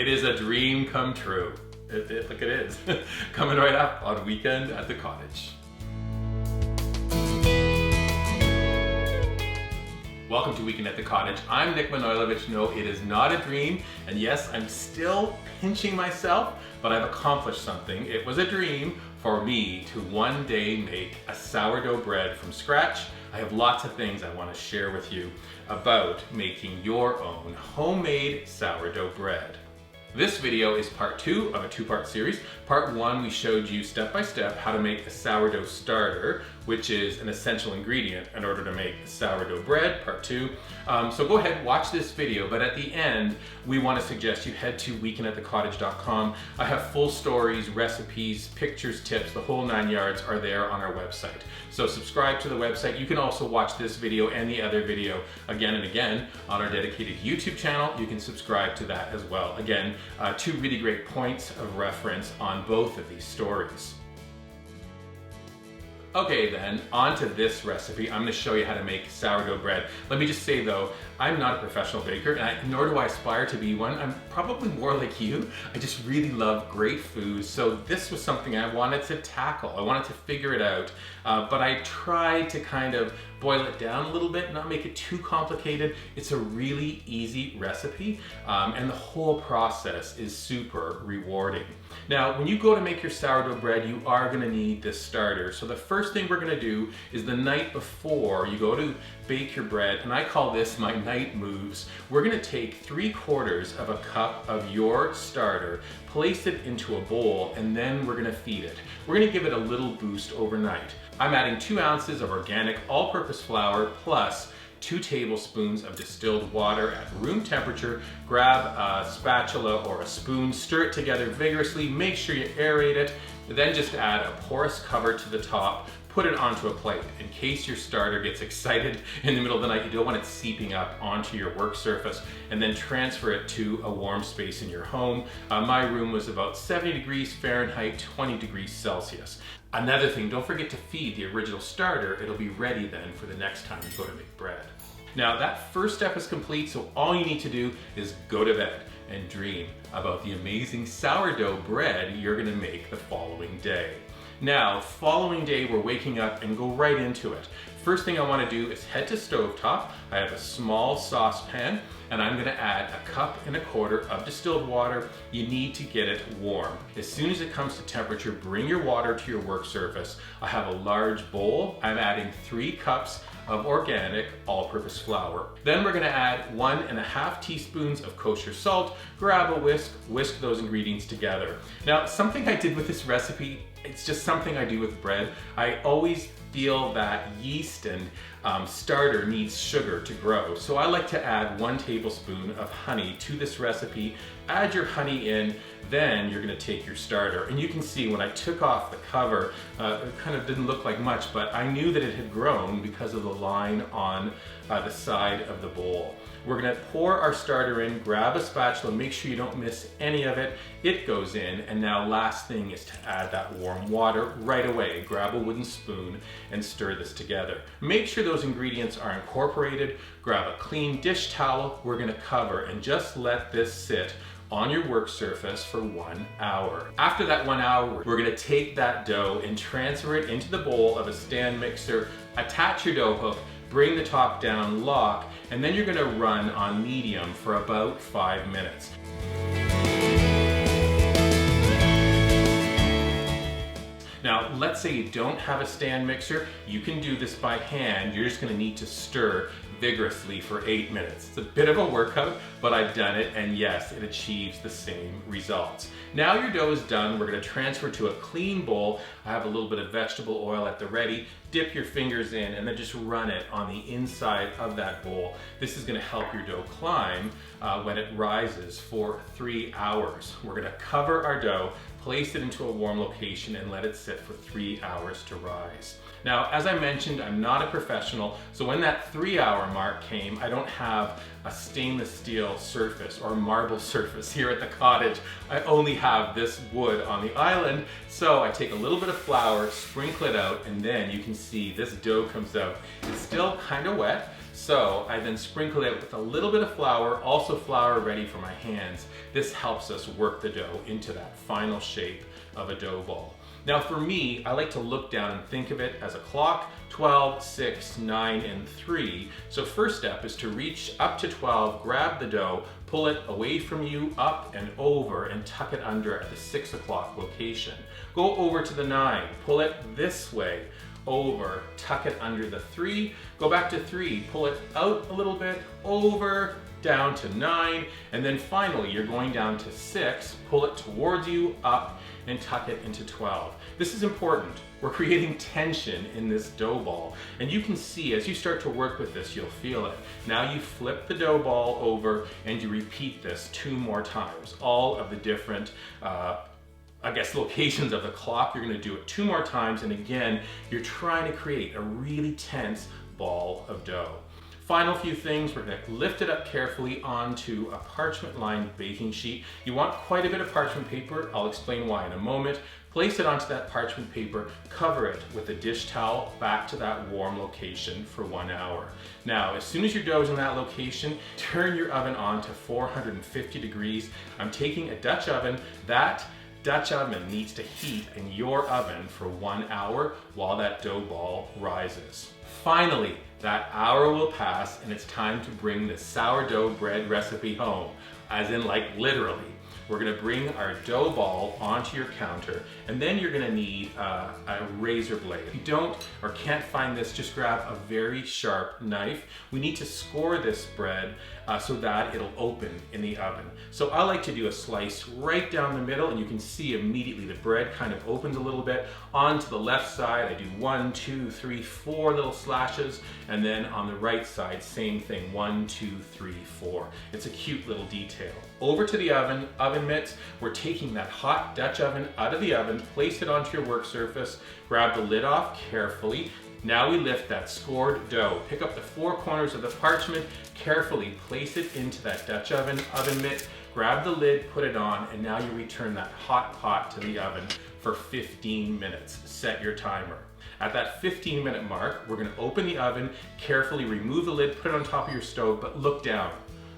It is a dream come true. Look, it is. Coming right up on Weekend at the Cottage. Welcome to Weekend at the Cottage. I'm Nick Manojlovic. No, it is not a dream. And yes, I'm still pinching myself, but I've accomplished something. It was a dream for me to one day make a sourdough bread from scratch. I have lots of things I want to share with you about making your own homemade sourdough bread. This video is part 2 of a 2-part series. Part 1, we showed you step by step how to make a sourdough starter, which is an essential ingredient in order to make sourdough bread, part 2. So go ahead, watch this video, but at the end, we want to suggest you head to weekendатthecottage.com. I have full stories, recipes, pictures, tips, the whole 9 yards are there on our website. So subscribe to the website. You can also watch this video and the other video again and again on our dedicated YouTube channel. You can subscribe to that as well. Again, 2 really great points of reference on both of these stories. Okay then, on to this recipe. I'm going to show you how to make sourdough bread. Let me just say though, I'm not a professional baker, and nor do I aspire to be one. I'm probably more like you. I just really love great food, so this was something I wanted to tackle. I wanted to figure it out, but I tried to kind of boil it down a little bit, not make it too complicated. It's a really easy recipe, and the whole process is super rewarding. Now, when you go to make your sourdough bread, you are gonna need this starter. So the first thing we're gonna do is the night before you go to bake your bread, and I call this my night moves, we're gonna take 3/4 of a cup of your starter, place it into a bowl, and then we're gonna feed it. We're gonna give it a little boost overnight. I'm adding 2 ounces of organic all-purpose flour plus 2 tablespoons of distilled water at room temperature. Grab a spatula or a spoon, stir it together vigorously, make sure you aerate it, then just add a porous cover to the top, put it onto a plate. In case your starter gets excited in the middle of the night, you don't want it seeping up onto your work surface, and then transfer it to a warm space in your home. My room was about 70 degrees Fahrenheit, 20 degrees Celsius. Another thing, don't forget to feed the original starter. It'll be ready then for the next time you go to make bread. Now that first step is complete, so all you need to do is go to bed and dream about the amazing sourdough bread you're gonna make the following day. Now, following day, we're waking up and go right into it. First thing I wanna do is head to stovetop. I have a small saucepan, and I'm gonna add 1.25 cups of distilled water. You need to get it warm. As soon as it comes to temperature, bring your water to your work surface. I have a large bowl. I'm adding 3 cups of organic all-purpose flour. Then we're gonna add 1.5 teaspoons of kosher salt. Grab a whisk those ingredients together. Now, something I did with this recipe, it's just something I do with bread. I always feel that yeast and starter needs sugar to grow. So I like to add 1 tablespoon of honey to this recipe. Add your honey in, then you're gonna take your starter. And you can see when I took off the cover, it kind of didn't look like much, but I knew that it had grown because of the line on the side of the bowl. We're gonna pour our starter in, grab a spatula, make sure you don't miss any of it. It goes in, and now last thing is to add that warm water right away. Grab a wooden spoon and stir this together. Make sure those ingredients are incorporated. Grab a clean dish towel. We're gonna cover and just let this sit on your work surface for 1 hour. After that 1 hour, we're gonna take that dough and transfer it into the bowl of a stand mixer, attach your dough hook, bring the top down, lock, and then you're gonna run on medium for about 5 minutes. Now, let's say you don't have a stand mixer, you can do this by hand. You're just gonna need to stir vigorously for 8 minutes. It's a bit of a workout, but I've done it, and yes, it achieves the same results. Now your dough is done. We're gonna transfer to a clean bowl. I have a little bit of vegetable oil at the ready. Dip your fingers in and then just run it on the inside of that bowl. This is gonna help your dough climb when it rises for 3 hours. We're gonna cover our dough, place it into a warm location, and let it sit for 3 hours to rise. Now, as I mentioned, I'm not a professional, so when that 3-hour mark came, I don't have a stainless steel surface or marble surface here at the cottage. I only have this wood on the island, so I take a little bit of flour, sprinkle it out, and then you can see this dough comes out. It's still kind of wet, So I then sprinkle it with a little bit of flour, also flour ready for my hands. This helps us work the dough into that final shape of a dough ball. Now for me, I like to look down and think of it as a clock, 12, 6, 9, and 3. So first step is to reach up to 12, grab the dough, pull it away from you, up and over, and tuck it under at the 6 o'clock location. Go over to the 9, pull it this way, over, tuck it under the 3, go back to 3, pull it out a little bit, over, down to 9, and then finally you're going down to 6, pull it towards you, up, and tuck it into 12. This is important. We're creating tension in this dough ball, and you can see as you start to work with this, you'll feel it. Now you flip the dough ball over and you repeat this 2 more times. All of the different locations of the clock, you're going to do it 2 more times, and again, you're trying to create a really tense ball of dough. Final few things, we're going to lift it up carefully onto a parchment-lined baking sheet. You want quite a bit of parchment paper. I'll explain why in a moment. Place it onto that parchment paper, cover it with a dish towel back to that warm location for 1 hour. Now, as soon as your dough is in that location, turn your oven on to 450 degrees. I'm taking a Dutch oven. That Dutch oven needs to heat in your oven for 1 hour while that dough ball rises. Finally, that hour will pass and it's time to bring the sourdough bread recipe home, as in like literally. We're gonna bring our dough ball onto your counter, and then you're gonna need a razor blade. If you don't or can't find this, just grab a very sharp knife. We need to score this bread so that it'll open in the oven. So I like to do a slice right down the middle, and you can see immediately the bread kind of opens a little bit. On to the left side, I do 1, 2, 3, 4 little slashes, and then on the right side, same thing, 1, 2, 3, 4. It's a cute little detail. Over to the oven mitts. We're taking that hot Dutch oven out of the oven, place it onto your work surface, grab the lid off carefully. Now we lift that scored dough, pick up the 4 corners of the parchment, carefully place it into that Dutch oven mitt, grab the lid, put it on, and now you return that hot pot to the oven for 15 minutes. Set your timer. At that 15-minute mark, we're gonna open the oven, carefully remove the lid, put it on top of your stove, but look down.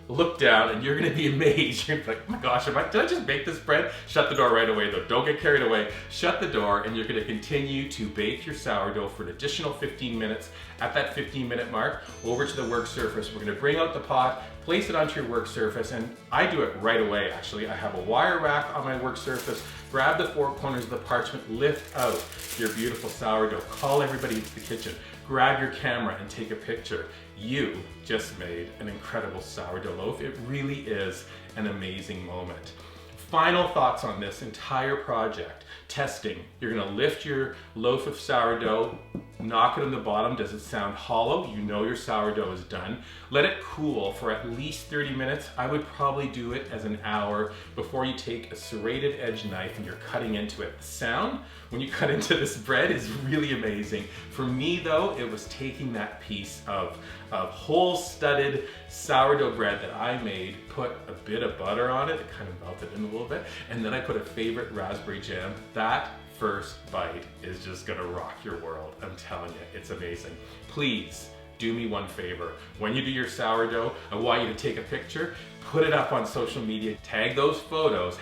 Look down and you're gonna be amazed. You're like, oh my gosh, did I just bake this bread? Shut the door right away though, don't get carried away. Shut the door and you're gonna continue to bake your sourdough for an additional 15 minutes. At that 15-minute mark, over to the work surface, we're gonna bring out the pot, place it onto your work surface, and I do it right away actually. I have a wire rack on my work surface, grab the 4 corners of the parchment, lift out your beautiful sourdough, call everybody into the kitchen, grab your camera and take a picture. You just made an incredible sourdough loaf. It really is an amazing moment. Final thoughts on this entire project. Testing. You're gonna lift your loaf of sourdough, knock it on the bottom. Does it sound hollow? You know your sourdough is done. Let it cool for at least 30 minutes. I would probably do it as an hour before you take a serrated edge knife and you're cutting into it. The sound when you cut into this bread is really amazing. For me though, it was taking that piece of whole studded sourdough bread that I made, put a bit of butter on it, it kind of melted in a little bit, and then I put a favorite raspberry jam. That first bite is just gonna rock your world. I'm telling you, it's amazing. Please do me one favor. When you do your sourdough, I want you to take a picture, put it up on social media, tag those photos,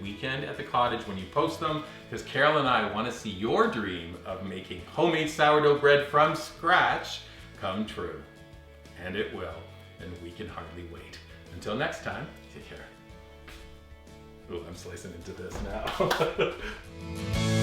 #weekend@the-cottage when you post them, because Carol and I want to see your dream of making homemade sourdough bread from scratch come true. And it will, and we can hardly wait. Until next time, take care. Ooh, I'm slicing into this now.